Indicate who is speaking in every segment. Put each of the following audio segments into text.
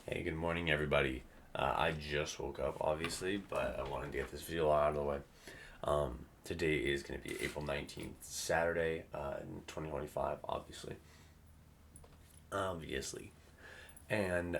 Speaker 1: Hey, good morning, everybody. I just woke up, obviously, but I wanted to get this video out of the way. Today is going to be April 19th, Saturday, in 2025, obviously. Obviously. And,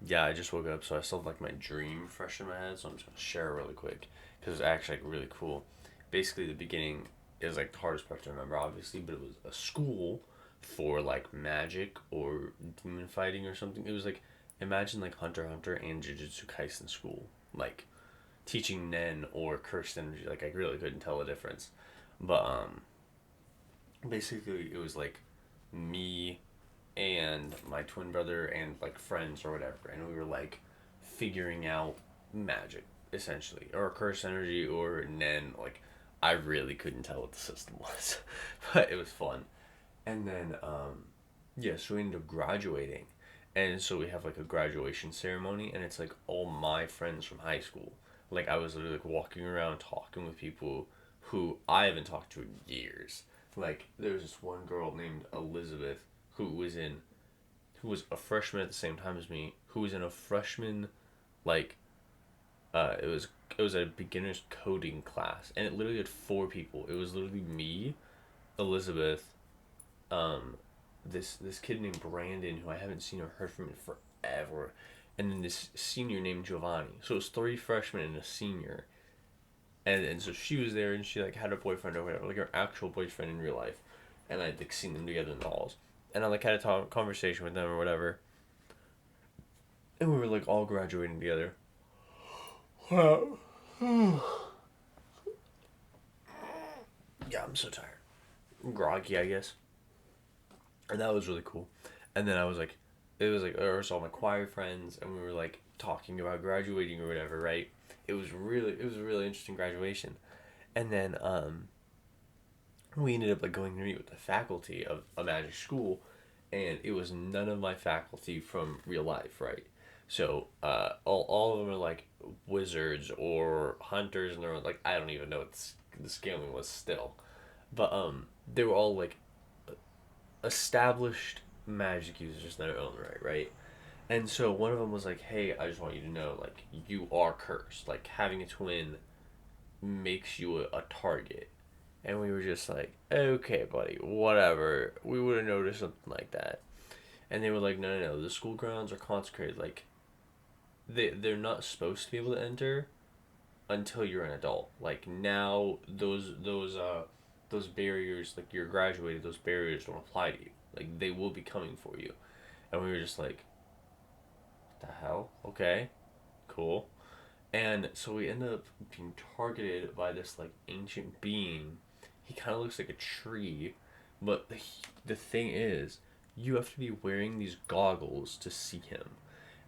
Speaker 1: yeah, I just woke up, so I still have, like, my dream fresh in my head, so I'm just going to share it really quick, because it's actually, like, really cool. Basically, the beginning is, like, the hardest part to remember, obviously, but it was a school for, like, magic or demon fighting or something. It was, like, imagine, like, Hunter x Hunter and Jujutsu Kaisen school. Like, teaching Nen or Cursed Energy. Like, I really couldn't tell the difference. But, basically, it was, like, me and my twin brother and like friends or whatever, and we were like figuring out magic essentially, or curse energy or Nen. Like, I really couldn't tell what the system was, but it was fun. And then yeah, so we ended up graduating, and so we have like a graduation ceremony, and it's like all my friends from high school. Like, I was literally like walking around talking with people who I haven't talked to in years. Like, there was this one girl named Elizabeth who was in who was a freshman at the same time as me, who was in a freshman, like, it was a beginner's coding class, and it literally had four people. It was literally me, Elizabeth, this kid named Brandon, who I haven't seen or heard from in forever, and then this senior named Giovanni. So it was three freshmen and a senior, and so she was there, and she like had a boyfriend or whatever, like her actual boyfriend in real life, and I'd like seen them together in the halls, and I like had a conversation with them or whatever, and we were like all graduating together. Wow. Yeah, I'm so tired. Groggy, I guess. And that was really cool. And then it was like, there was all my choir friends, and we were like talking about graduating or whatever, right? It was a really interesting graduation. And then we ended up like going to meet with the faculty of a magic school, and it was none of my faculty from real life, right? So all of them are like wizards or hunters, and they're like, I don't even know what the scaling was still, but they were all like established magic users in their own right, right? And so one of them was like, "Hey, I just want you to know, like, you are cursed. Like, having a twin makes you a target." And we were just like, "Okay, buddy, whatever. We would have noticed something like that." And they were like, "No, no, no. The school grounds are consecrated. Like, they're not supposed to be able to enter until you're an adult. Like, now those barriers, like, you're graduated, those barriers don't apply to you. Like, they will be coming for you." And we were just like, "What the hell? Okay, cool." And so we ended up being targeted by this like ancient being. He kind of looks like a tree, but the thing is, you have to be wearing these goggles to see him.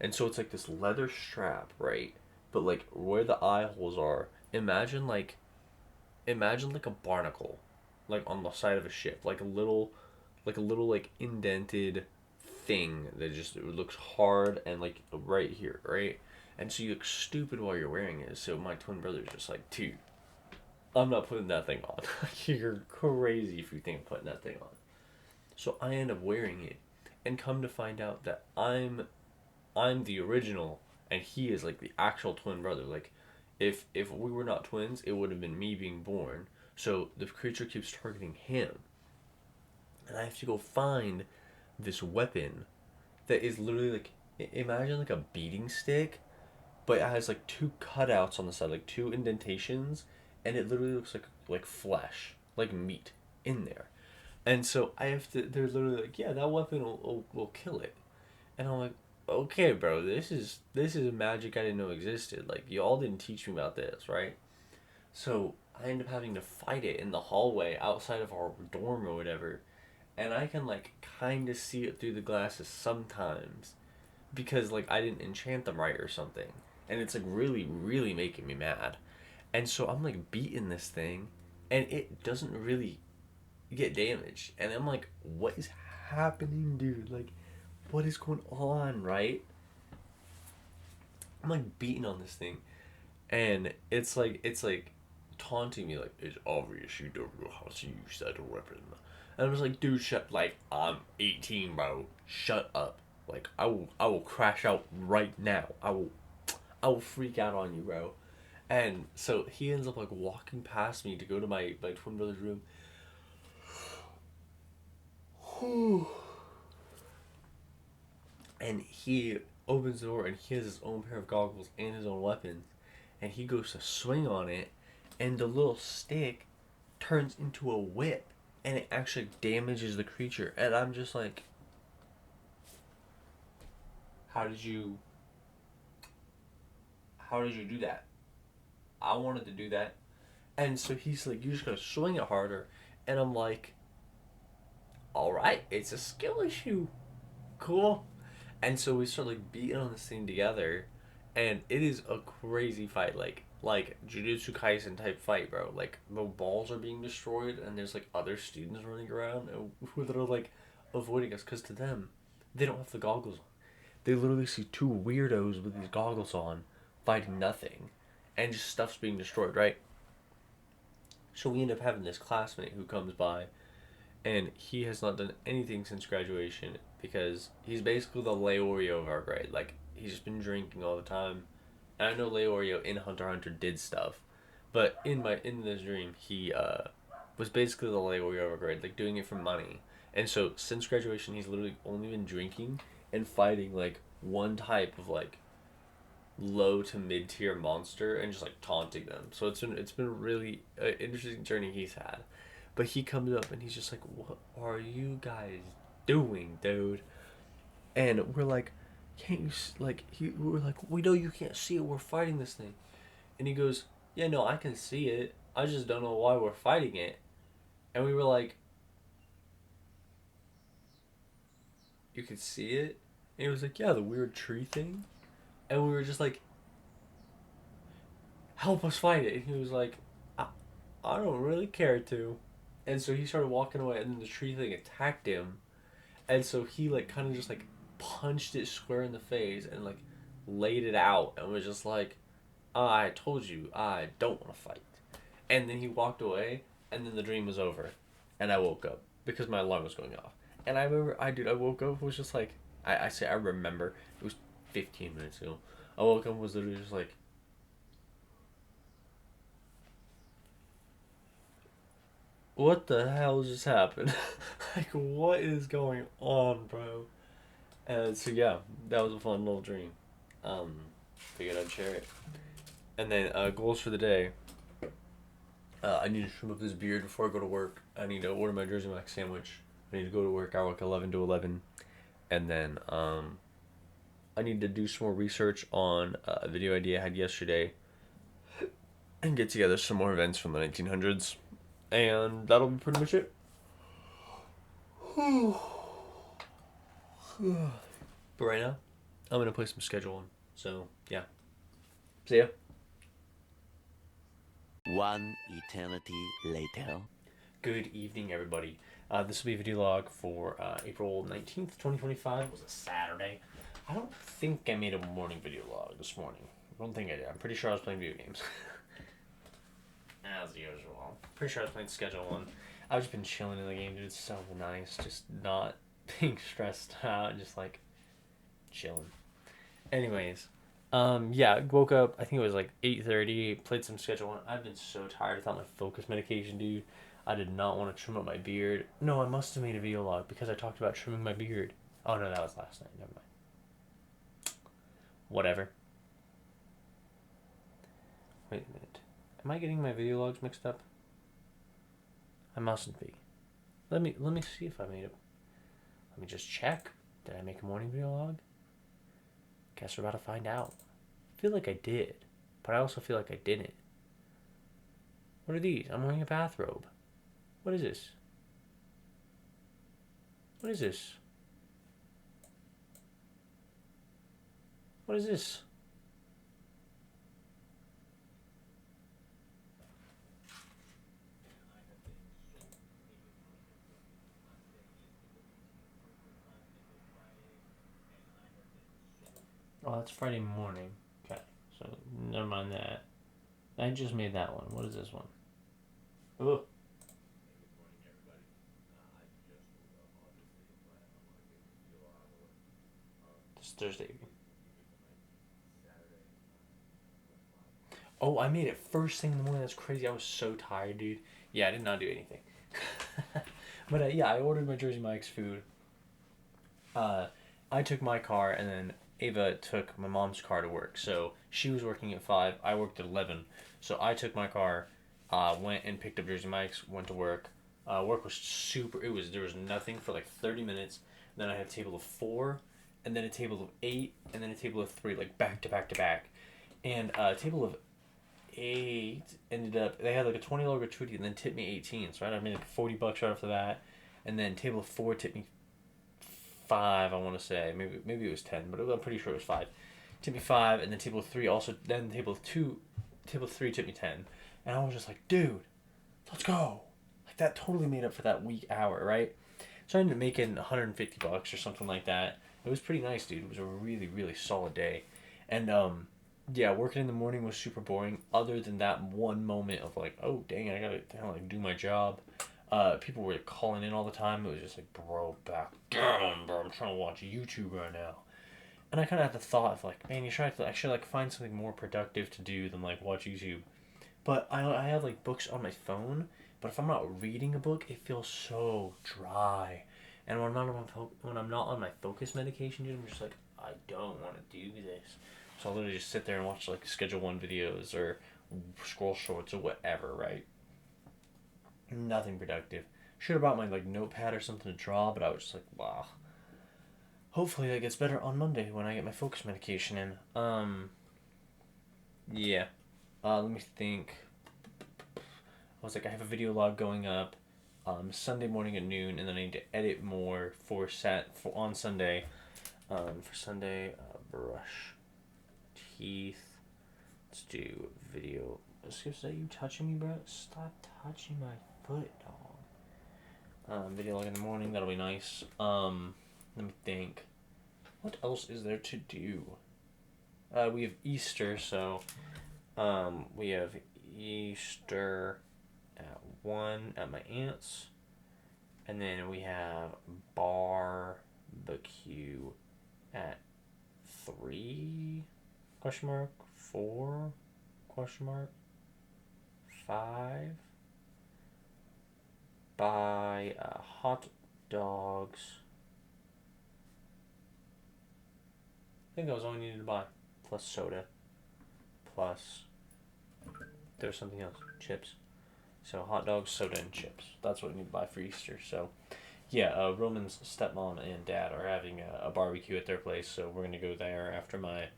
Speaker 1: And so it's like this leather strap, right? But like where the eye holes are, imagine like a barnacle, like on the side of a ship, like a little like indented thing that just it looks hard and like right here, right? And so you look stupid while you're wearing it. So my twin brother's just like, dude, I'm not putting that thing on. You're crazy if you think of putting that thing on. So I end up wearing it, and come to find out that I'm the original, and he is like the actual twin brother. Like, if we were not twins, it would have been me being born. So the creature keeps targeting him, and I have to go find this weapon that is literally like, imagine like a beating stick, but it has like two cutouts on the side, like two indentations, and it literally looks like flesh, like meat in there. And so I have to. They're literally like, yeah, that weapon will kill it. And I'm like, okay, bro, this is magic I didn't know existed. Like, y'all didn't teach me about this, right? So I end up having to fight it in the hallway outside of our dorm or whatever, and I can like kind of see it through the glasses sometimes because like I didn't enchant them right or something, and it's like really really making me mad. And so I'm like beating this thing, and it doesn't really get damaged, and I'm like, what is happening, dude? Like, what is going on, right? I'm like beating on this thing, and it's like taunting me, like, it's obvious you don't know how to use that weapon. And I was like, dude, shut, like, I'm 18, bro, shut up. Like I will crash out right now. I will freak out on you, bro. And so he ends up like walking past me to go to my twin brother's room. And he opens the door and he has his own pair of goggles and his own weapons. And he goes to swing on it, and the little stick turns into a whip, and it actually damages the creature. And I'm just like, how did you do that? I wanted to do that. And so he's like, you just gotta swing it harder. And I'm like, all right, it's a skill issue. Cool. And so we start like beating on this thing together, and it is a crazy fight, like Jujutsu Kaisen type fight, bro. Like the balls are being destroyed, and there's like other students running around who that are like avoiding us because to them, they don't have the goggles on. They literally see two weirdos with these goggles on, fighting nothing, and just stuff's being destroyed, right? So we end up having this classmate who comes by, and he has not done anything since graduation because he's basically the Leorio of our grade. Like he's just been drinking all the time. And I know Leorio in Hunter x Hunter did stuff, but in this dream he was basically the Leorio of our grade, like doing it for money. And so since graduation, he's literally only been drinking and fighting like one type of like low to mid tier monster and just like taunting them. So it's been a really interesting journey he's had. But he comes up and he's just like, "What are you guys doing, dude?" And we're like, "Can't you like?" We're like, "We know you can't see it. We're fighting this thing." And he goes, "Yeah, no, I can see it. I just don't know why we're fighting it." And we were like, "You could see it?" And he was like, "Yeah, the weird tree thing." And we were just like, "Help us fight it." And he was like, I don't really care to." And so he started walking away, and then the tree thing attacked him. And so he like kind of just like punched it square in the face and like laid it out and was just like, "I told you I don't want to fight." And then he walked away, and then the dream was over, and I woke up because my alarm was going off. And I remember, I woke up was just like, I remember it was 15 minutes ago. I woke up was literally just like, what the hell just happened? Like, what is going on, bro? And so yeah, that was a fun little dream. Um, Figured I'd share it. And then goals for the day. I need to trim up this beard before I go to work. I need to order my Jersey Mike's sandwich. I need to go to work. I work 11 to 11. And then I need to do some more research on a video idea I had yesterday and get together some more events from the 1900s. And that'll be pretty much it. But right now, I'm going to play some schedule on. So, yeah. See ya.
Speaker 2: One eternity later.
Speaker 1: Good evening, everybody. This will be a video log for April 19th, 2025. It was a Saturday. I don't think I made a morning video log this morning. I don't think I did. I'm pretty sure I was playing video games. As usual. Pretty sure I was playing Schedule 1. I've just been chilling in the game, dude. It's so nice. Just not being stressed out. Just like chilling. Anyways. Yeah, woke up, I think it was like 8:30, played some Schedule 1. I've been so tired. I thought my focus medication, dude. I did not want to trim up my beard. No, I must have made a video log because I talked about trimming my beard. Oh no, that was last night. Never mind. Whatever. Wait a minute. Am I getting my video logs mixed up? I mustn't be. Let me see if I made it. Let me just check. Did I make a morning video log? Guess we're about to find out. I feel like I did, but I also feel like I didn't. What are these? I'm wearing a bathrobe. What is this? What is this? What is this? Oh, that's Friday morning. Okay, so never mind that. I just made that one. What is this one? Oh. It's Thursday evening. Oh, I made it first thing in the morning. That's crazy. I was so tired, dude. Yeah, I did not do anything. But yeah, I ordered my Jersey Mike's food. Uh, I took my car, and then Ava took my mom's car to work. So she was working at 5. I worked at 11. So I took my car, went and picked up Jersey Mike's, went to work. Work was super. There was nothing for like 30 minutes. Then I had a table of 4, and then a table of 8, and then a table of 3, like back to back to back. And a table of 8 ended up, they had like a $20 gratuity and then tipped me 18. So I made like $40 right off the bat. And then table of 4 tipped me 5, I want to say. Maybe it was 10, but I'm pretty sure it was 5. Tipped me 5, and then table of 3 also, then table of 3 tipped me 10. And I was just like, dude, let's go. Like that totally made up for that weak hour, right? So I ended up making $150 or something like that. It was pretty nice, dude. It was a really, really solid day. And yeah, working in the morning was super boring. Other than that one moment of like, oh dang, I gotta kind of like do my job. People were calling in all the time. It was just like, bro, back down, bro. I'm trying to watch YouTube right now. And I kind of had the thought of like, man, I should like find something more productive to do than like watch YouTube. But I have like books on my phone. But if I'm not reading a book, it feels so dry. And when I'm not on my focus medication, dude, I'm just like, I don't want to do this. So I'll literally just sit there and watch like Schedule One videos or scroll shorts or whatever, right? Nothing productive. Should have brought my like notepad or something to draw, but I was just like, wow. Hopefully that gets better on Monday when I get my focus medication in. Yeah. Let me think. I was like, I have a video log going up, Sunday morning at noon, and then I need to edit more for on Sunday. For Sunday, brush teeth. Let's do video. Excuse me, are you touching me, bro? Stop touching my foot, dog. Video log in the morning. That'll be nice. Let me think. What else is there to do? We have Easter, so we have Easter at 1 at my aunt's, and then we have barbecue at 3 question mark 4 question mark 5 buy hot dogs. I think that was all we needed to buy, plus soda, plus there was something else, chips. So hot dogs, soda, and chips. That's what we need to buy for Easter. So yeah, Roman's stepmom and dad are having a barbecue at their place, so we're gonna go there after my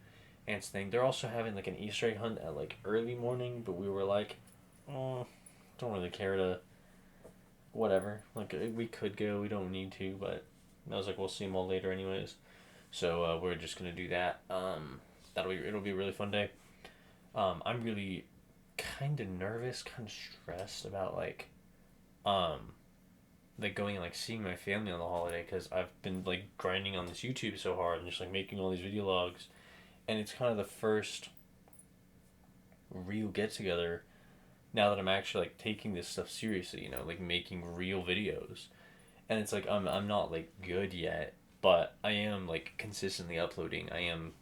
Speaker 1: aunt's thing. They're also having like an Easter egg hunt at like early morning, but we were like, oh, don't really care to, whatever. Like we could go, we don't need to, but I was like, we'll see them all later anyways. So we're just gonna do that. It'll be a really fun day. I'm really kind of nervous, kind of stressed about like going and like seeing my family on the holiday because I've been like grinding on this YouTube so hard and just like making all these video logs, and it's kind of the first real get together now that I'm actually like taking this stuff seriously, like making real videos. And it's like I'm not like good yet, but I am like consistently uploading. I am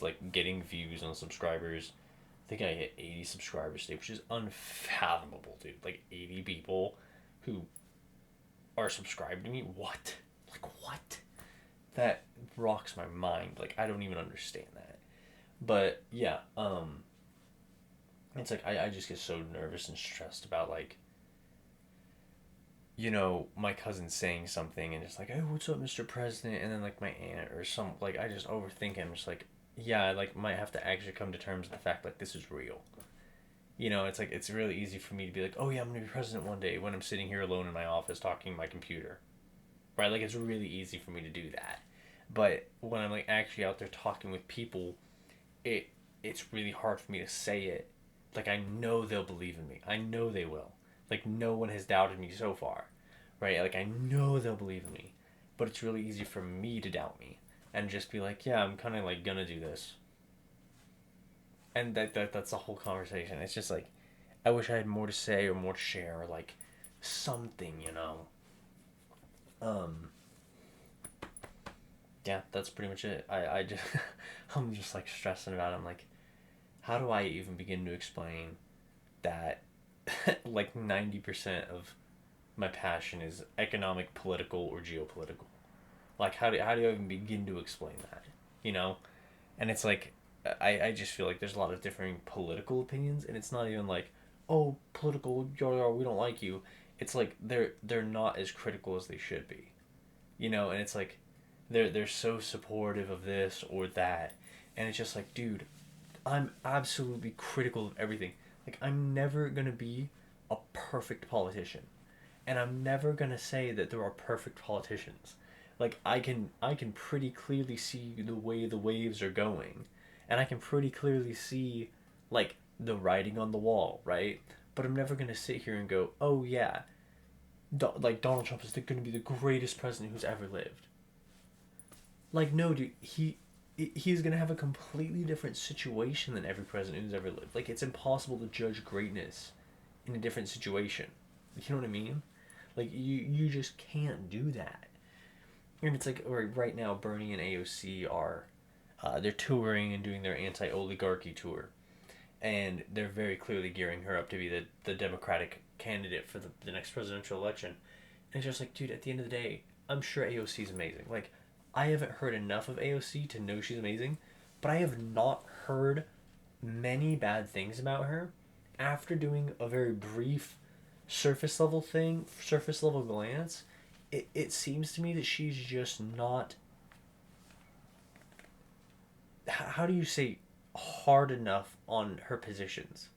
Speaker 1: like getting views on subscribers. I think I hit 80 subscribers today, which is unfathomable, dude. Like 80 people who are subscribed to me. What? Like what? That rocks my mind. Like I don't even understand that. But yeah, it's like I just get so nervous and stressed about like my cousin saying something and just like, "Hey, what's up, Mr. President?" And then like my aunt or some like I just overthink it. I'm just like, yeah, I like might have to actually come to terms with the fact like this is real. It's like it's really easy for me to be like, "Oh yeah, I'm gonna be president one day" when I'm sitting here alone in my office talking to my computer, right? Like it's really easy for me to do that. But when I'm like actually out there talking with people, it's really hard for me to say it. Like I know they'll believe in me. I know they will. Like no one has doubted me so far, right? Like I know they'll believe in me, but it's really easy for me to doubt me and just be like, yeah, I'm kind of like gonna do this, and that's the whole conversation. It's just like, I wish I had more to say or more to share or like something. Um, Yeah, that's pretty much it. I just I'm just like stressing about it. I'm like, how do I even begin to explain that like 90% of my passion is economic, political, or geopolitical? Like how do you even begin to explain that? You know? And it's like I just feel like there's a lot of differing political opinions, and it's not even like, oh, political, we don't like you. It's like they're not as critical as they should be, you know. And it's like they're so supportive of this or that, and it's just like, dude, I'm absolutely critical of everything. Like I'm never gonna be a perfect politician, and I'm never gonna say that there are perfect politicians. Like I can pretty clearly see the way the waves are going, and I can pretty clearly see like the writing on the wall, right? But I'm never gonna sit here and go, oh yeah, like Donald Trump is going to be the greatest president who's ever lived. Like no, dude, he's gonna have a completely different situation than every president who's ever lived. Like it's impossible to judge greatness in a different situation. You know what I mean? Like you just can't do that. And it's like right now, Bernie and AOC are they're touring and doing their anti-oligarchy tour, and they're very clearly gearing her up to be the Democratic candidate for the next presidential election. And it's just like, dude, at the end of the day, I'm sure AOC is amazing. Like, I haven't heard enough of AOC to know she's amazing, but I have not heard many bad things about her after doing a very brief surface level glance. It seems to me that she's just not, how do you say, hard enough on her positions.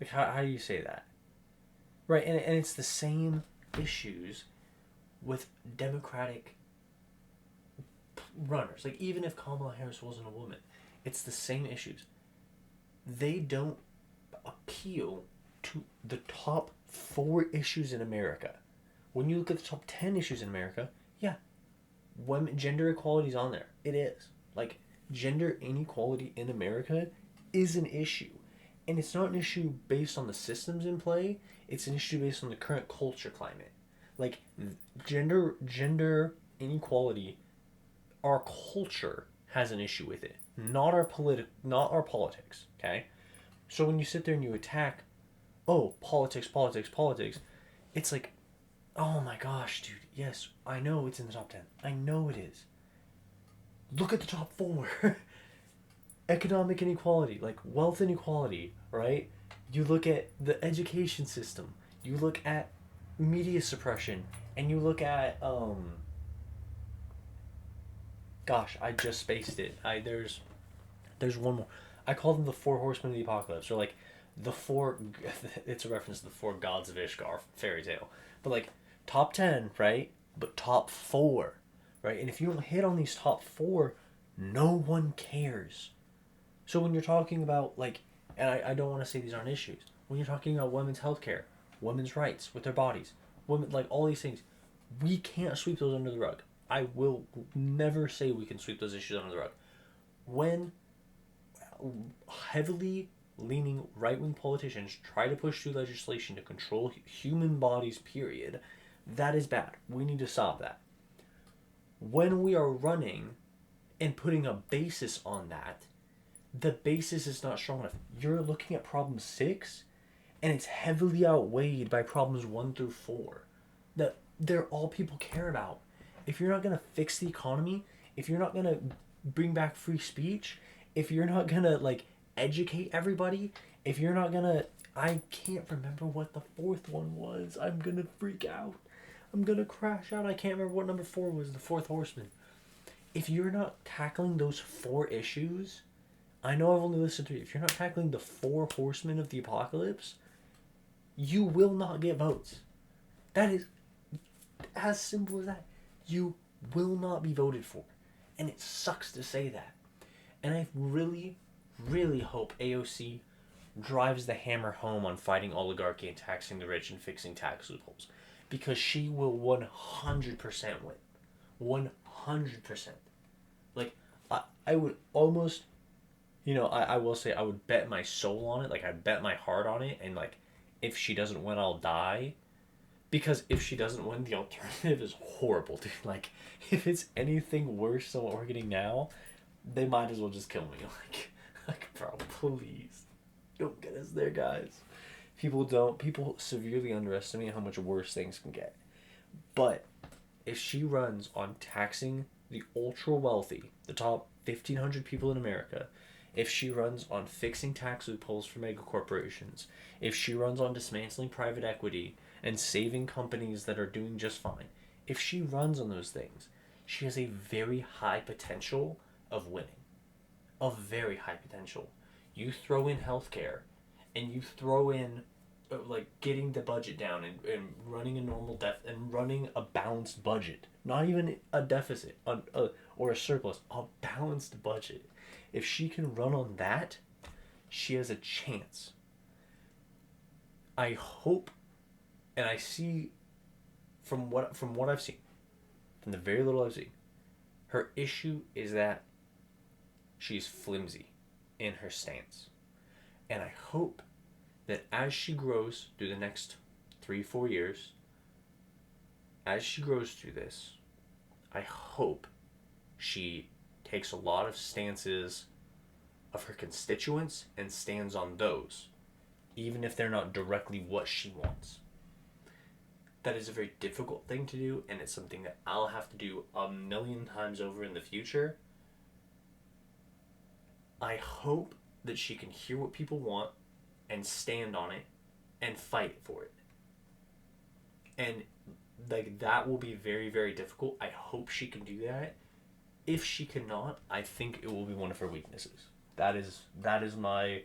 Speaker 1: Like how do you say that? Right, and it's the same issues with Democratic runners. Like even if Kamala Harris wasn't a woman, it's the same issues. They don't appeal to the top 4 issues in America. When you look at the top 10 issues in America, yeah, women gender equality is on there. It is. Like gender inequality in America is an issue. And it's not an issue based on the systems in play, it's an issue based on the current culture climate. Like gender inequality, our culture has an issue with it, not our politics, okay? So when you sit there and you attack, oh, politics, politics, politics, it's like, oh my gosh, dude, yes, I know it's in the top 10. I know it is. Look at the top 4. Economic inequality, like wealth inequality, right? You look at the education system, you look at media suppression, and you look at gosh, I just spaced it. I there's one more. I call them the 4 horsemen of the apocalypse, or like the four. It's a reference to the 4 gods of Ishgar fairy tale, but like top 10, right? But top 4, right? And if you don't hit on these top 4, no one cares. So when you're talking about like, and I don't want to say these aren't issues. When you're talking about women's health care, women's rights with their bodies, women, like all these things, we can't sweep those under the rug. I will never say we can sweep those issues under the rug. When heavily leaning right wing politicians try to push through legislation to control human bodies, period, that is bad. We need to stop that. When we are running and putting a basis on that, the basis is not strong enough. You're looking at problem 6, and it's heavily outweighed by problems 1 through 4. That they're all people care about. If you're not gonna fix the economy, if you're not gonna bring back free speech, if you're not gonna like educate everybody, if you're not gonna, I can't remember what the 4th one was. I'm gonna freak out. I'm gonna crash out. I can't remember what number 4 was. The 4th horseman. If you're not tackling those 4 issues, I know I've only listed 3. If you're not tackling the 4 horsemen of the apocalypse, you will not get votes. That is as simple as that. You will not be voted for. And it sucks to say that. And I really, really hope AOC drives the hammer home on fighting oligarchy and taxing the rich and fixing tax loopholes. Because she will 100% win. 100%. Like, I would almost, I will say I would bet my soul on it. Like, I bet my heart on it. And, like, if she doesn't win, I'll die. Because if she doesn't win, the alternative is horrible, dude. Like, if it's anything worse than what we're getting now, they might as well just kill me. Bro, please. Don't get us there, guys. People severely underestimate how much worse things can get. But if she runs on taxing the ultra wealthy, the top 1,500 people in America, if she runs on fixing tax loopholes for mega corporations, if she runs on dismantling private equity and saving companies that are doing just fine, if she runs on those things, she has a very high potential of winning. A very high potential. You throw in healthcare and you throw in getting the budget down and running a normal and running a balanced budget, not even a deficit or a surplus, a balanced budget. If she can run on that, she has a chance. I hope, and I see from what I've seen, from the very little I've seen, her issue is that she's flimsy in her stance. And I hope that as she grows through the next 3-4 years, as she grows through this, I hope she takes a lot of stances of her constituents and stands on those, even if they're not directly what she wants. That is a very difficult thing to do, and it's something that I'll have to do a million times over in the future. I hope that she can hear what people want and stand on it and fight for it. And that will be very, very difficult. I hope she can do that. If she cannot, I think it will be one of her weaknesses. That is my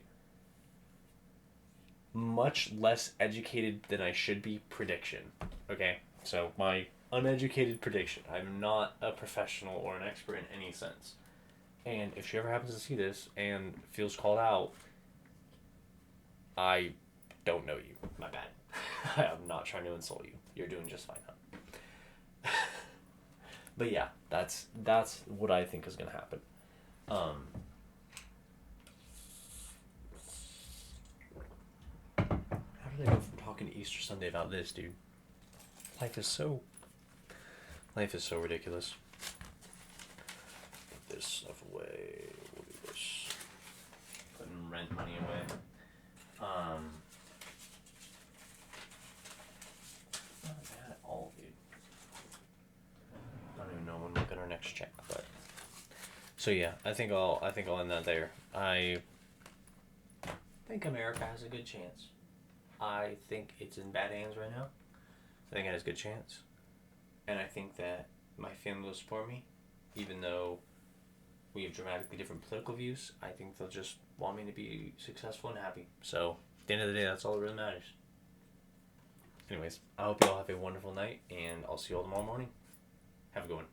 Speaker 1: much less educated than I should be prediction. Okay? So my uneducated prediction. I'm not a professional or an expert in any sense. And if she ever happens to see this and feels called out, I don't know you. My bad. I'm not trying to insult you. You're doing just fine, huh? But yeah, that's what I think is gonna happen. How did I go from talking to Easter Sunday about this, dude? Life is so ridiculous. Put this stuff away. We'll do this. Putting rent money away. Not bad at all, dude. I don't even know when we'll get our next check, but so yeah, I think I'll end that there. I think America has a good chance. I think it's in bad hands right now. I think it has a good chance, and I think that my family will support me, even though we have dramatically different political views. I think they'll just want me to be successful and happy. So at the end of the day, that's all that really matters. Anyways, I hope you all have a wonderful night, and I'll see you all tomorrow morning. Have a good one.